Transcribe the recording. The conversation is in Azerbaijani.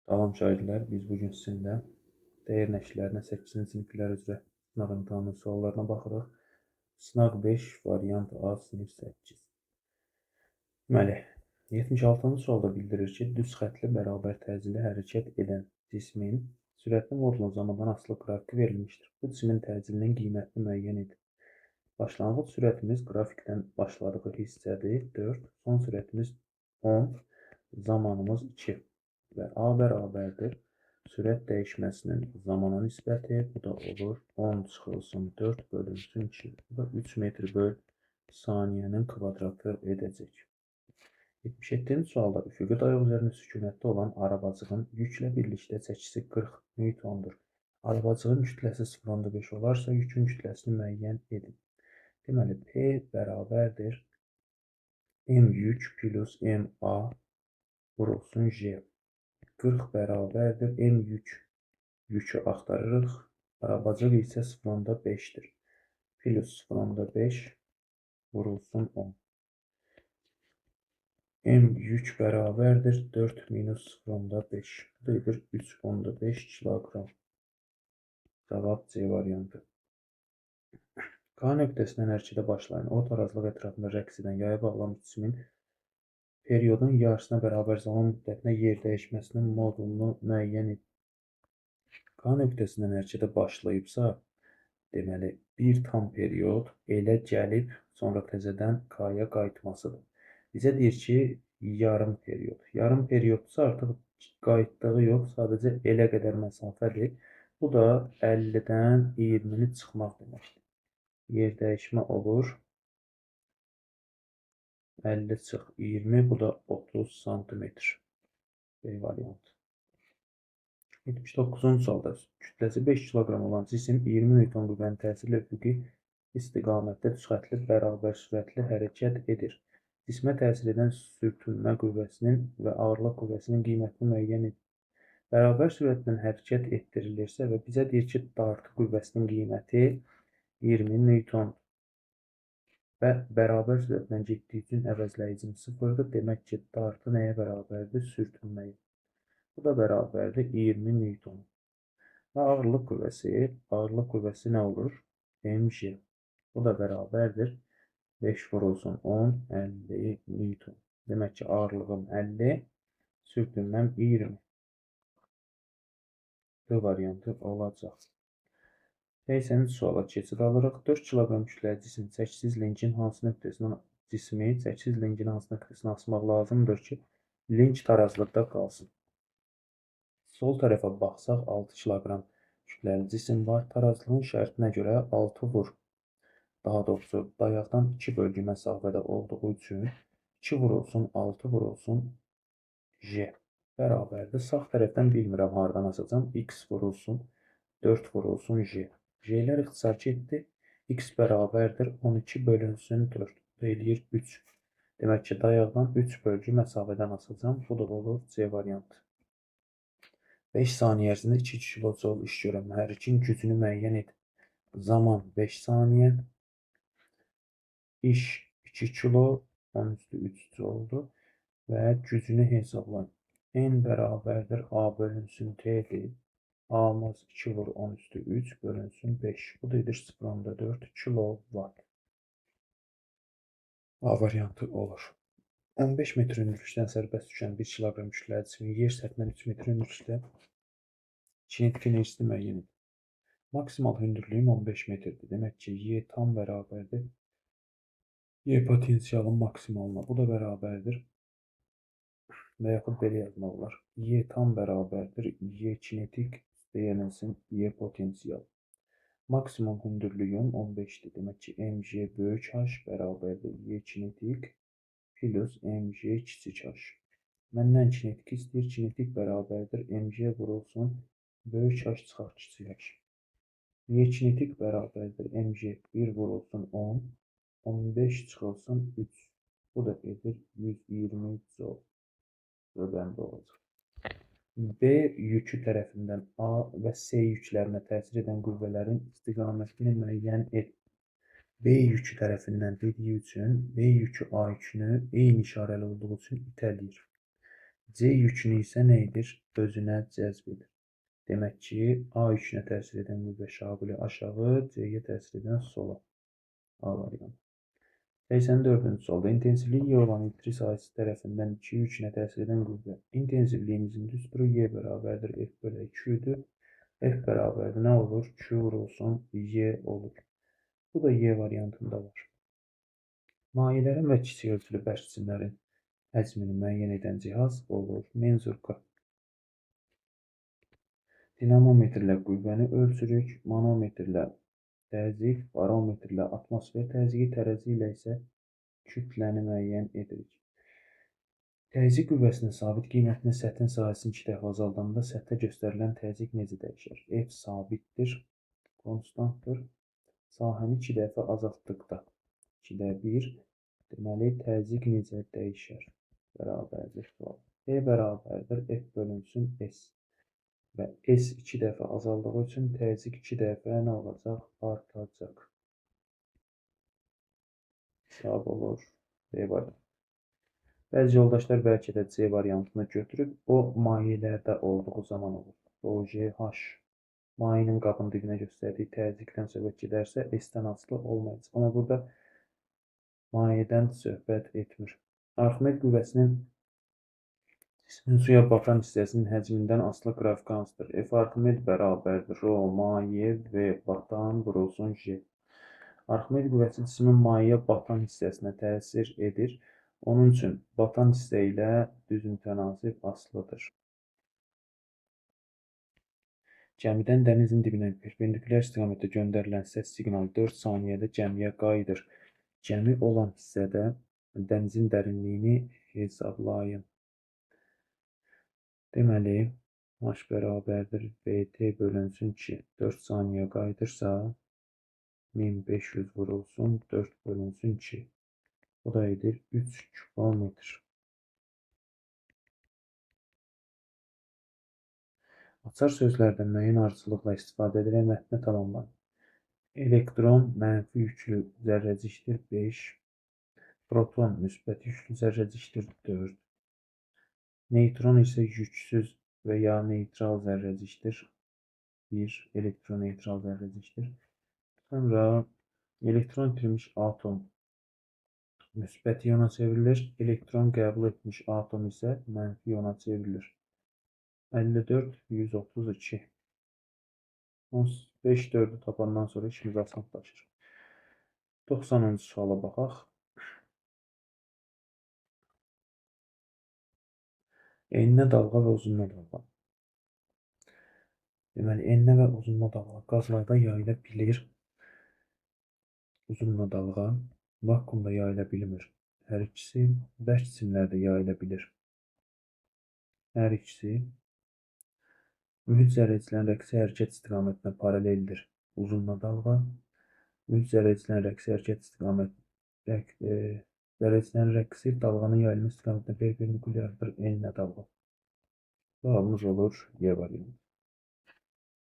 Salam şagirdlər, biz bugün sizinlə dəyər nəşrlərinin 8-ci siniflər üzrə sınaq imtahanı suallarına baxırıq. Sınaq 5, variant A, sinif 8. Deməli, 76-cı sualda bildirir ki, düz xətli bərabər təcili hərəkət edən cismin sürətli modulun zamandan asılı qrafiki verilmişdir. Bu cismin təcilinin qiymətini müəyyən edin. Başlanğıc sürətimiz qrafikdən başladığı hissədir 4, son sürətimiz 10, zamanımız 2 və A bərabərdir. Sürət dəyişməsinin zamana nisbəti, bu da olur 10 çıxılsın 4 bölünsün 2. Bu da 3 metr böl saniyənin kvadratı edəcək. 77-ci sualda üfüqi dayaq üzərində sükunətdə olan arabacığın yüklə birlikdə çəkisi 40 Newtondur. Arabacığın kütləsi 0,5 olarsa yükün kütləsini müəyyən edin. Deməli, P bərabərdir M yük plus M A vurulsun J. 40 bərabərdir M yükü axtarırıq. Arabacıq isə 0,5-dir. Plus 0,5 vurulsun 10. M yük bərabərdir 4 minus 0,5. Bu da edir 3,5 kiloqram. Cavab C variantı. K nöqtəsindən hərəkətə başlayan o tarazlıq ətrafında rəqs edən yaya bağlamış cismin periodun yarısına bərabər zaman müddətinə yer dəyişməsinin modulunu müəyyən edin. K nöqtəsindən hərəkətə başlayıbsa, deməli, bir tam period elə gəlib, sonra təzədən K-ya qayıtmasıdır. Bizə deyir ki, yarım period. Yarım periodsa artıq qayıtdığı yox, sadəcə elə qədər məsafədir. Bu da 50-dən 20-ni çıxmaq deməkdir. Yer dəyişmə olur. 50 çıx 20, bu da 30 santimetr. B variantı. 79-cu sualda kütləsi 5 kiloqram olan cisim 20 Newton qüvvənin təsirlə üfüqi istiqamətdə düzxətli bərabər sürətli hərəkət edir. Cismə təsir edən sürtünmə qüvvəsinin və ağırlıq qüvvəsinin qiymətini müəyyən edir. Bərabər sürətlə hərəkət etdirilirsə və bizə deyir ki, dartı qüvvəsinin qiyməti 20 Newton və bərabər sürətlə getdiyi üçün əvəzləyicim 0-dır. Demək ki, dartı nəyə bərabərdir? Sürtünməyə. Bu da bərabərdir 20 Newton. Və ağırlıq qüvvəsi nə olur? mg. Bu da bərabərdir 5 vurulsun 10, 50 Newton. Demək ki, ağırlığım 50, sürtünməm 20. D variantı olacaq. 80-ci suala keçid alırıq. 4 kiloqram kütləli cisim 8 linkin hansı nöqtəsindən asmaq lazımdır ki, link tarazlıqda qalsın. Sol tərəfə baxsaq 6 kiloqram kütləli cisim var. Tarazlığın şərtinə görə 6 vur. Daha doğrusu dayaqdan 2 bölgü məsafədə olduğu üçün 2 vurulsun 6 vurulsun J bərabərdir. Sağ tərəfdən bilmirəm hardan asacam. X vurulsun 4 vurulsun J. J'lər ixtisar getdi. X bərabərdir 12 bölünsün 4. Bu eləyir 3. Demək ki, dayaqdan 3 bölgü məsafədən asacam. Bu da olur C variantı. 5 saniyə ərzində 2 kilojol iş görən mühərrikin gücünü müəyyən edin. Zaman 5 saniyə. İş 2 kilo 10^3 oldu. Və gücünü hesablayın. N bərabərdir A bölünsün T'dir. A'mız 2 vur 10^3 bölünsün 5. Bu da edir 0,4 kilovat. A variantı olur. 15 metr hündürlükdən sərbəst düşən 1 kiloqram kütləli cismin yer səthindən 3 metr hündürlükdə kinetik enerjisini müəyyən edin. Maksimal hündürlüyüm 15 metrdir. Demək ki, Y tam bərabərdir Y potensialın maksimalına. Bu da bərabərdir. Və yaxud belə yazmaq olar. Y tam bərabərdir Y kinetik yenilsin Y potensial. Maksimum hündürlüyüm 15'dir. Demək ki, mg böyük h bərabərdir Y kinetik plus mg kiçik h. Məndən kinetik istəyir. Kinetik bərabərdir mg vurulsun böyük h çıxar kiçik h. Y kinetik bərabərdir mg 1 vurulsun 10, 15 çıxılsın 3. Bu da edir 120 joule. Bəndə olacaq. B yükü tərəfindən A və C yüklərinə təsir edən qüvvələrin istiqamətini müəyyən et. B yükü tərəfindən dediyi üçün B yükü A yükünü eyni işarəli olduğu üçün itələyir. C yükünü isə nə edir? Özünə cəzb edir. Demək ki, A yükünə təsir edən qüvvə şaquli aşağı, C-yə təsir edən sola. A variantı. 84-cü sualda intensivliyi Y olan elektrik sahəsi tərəfindən 2 yükünə təsir edən qüvvə. İntensivliyimizin düsturu Y bərabərdir F bölü 2-dür. F bərabərdir nə olur? Q vurulsun Y olur. Bu da Y variantında var. Mayelərin və kiçik ölçülü bərk cisimlərin həcmini müəyyən edən cihaz olur menzurka. Dinamometrlə qüvvəni ölçürük, manometrlə təzyiq, barometrlə atmosfer təzyiqi, tərəzi ilə isə kütləni müəyyən edirik. Təzyiq qüvvəsinin sabit qiymətini səthin sahəsini 2 dəfə azaldanda səthə göstərilən təzyiq necə dəyişir? F sabitdir, konstantdır. Sahəni 2 dəfə azaltdıqda 2-də 1, deməli təzyiq necə dəyişir? Bərabərdir. E bərabərdir F bölünsün S. Və S 2 dəfə azaldığı üçün təzyiq 2 dəfə nə olacaq? Artacaq. Cavab olur B variantı. Bəzi yoldaşlar bəlkə də C variantını götürüb, o mayelərdə olduğu zaman olur. OJH mayenin qabın dibinə göstərdiyi təzyiqdən söhbət gedərsə, S-dən asılı olmayacaq. Amma burada mayədən söhbət etmir. Arximed qüvvəsinin cismin suya batan hissəsinin həcmindən asılı qrafiki hansıdır? F Arximed bərabərdir Rho maye V batan vurulsun J. Arximed qüvvəsi cismin mayəyə batan hissəsinə təsir edir. Onun üçün batan hissə ilə düzmütənasib asılıdır. Gəmidən dənizin dibinə perpendikulyar istiqamətdə göndərilən səs siqnalı 4 saniyədə gəmiyə qayıdır. Gəmi olan hissədə dənizin dərinliyini hesablayın. Deməli, H bərabərdir VT bölünsün 2. 4 saniyə qayıdırsa, 1500 vurulsun 4 bölünsün 2. Bu da edir 3 kilometr. Açar sözlərdən müəyyən ardıcıllıqla istifadə edilərək mətni tamamlayın. Elektron mənfi yüklü zərrəcikdir 5. Proton müsbət yüklü zərrəcikdir 4. Neytron isə yüksüz və ya neytral zərrəcikdir 1. Elektroneytral zərrəcikdir. Sonra elektron itirmiş atom müsbət iona çevrilir. Elektron qəbul etmiş atom isə mənfi iona çevrilir. 54, 132. 15, 4'ü tapandan sonra işimiz asanlaşır. 90-cı suala baxaq. Enlə dalğa və uzunluğa dalğa. Deməli, enlə və uzunluğa dalğa qazlarda yayıla bilir. Uzunluğa dalğa vakuumda yayıla bilmir. Hər ikisi bərk cisimlərdə yayıla bilir. Hər ikisi mühit zərrəciklərin rəqsi hərəkət istiqamətinə paraleldir. Uzunluğa dalğa mühit zərrəciklərin rəqsi hərəkət zərrəciklərin rəqsi dalğanın yayılma istiqamətinə perpendikulyardır enlə dalğa. Cavabımız olur Y variantı.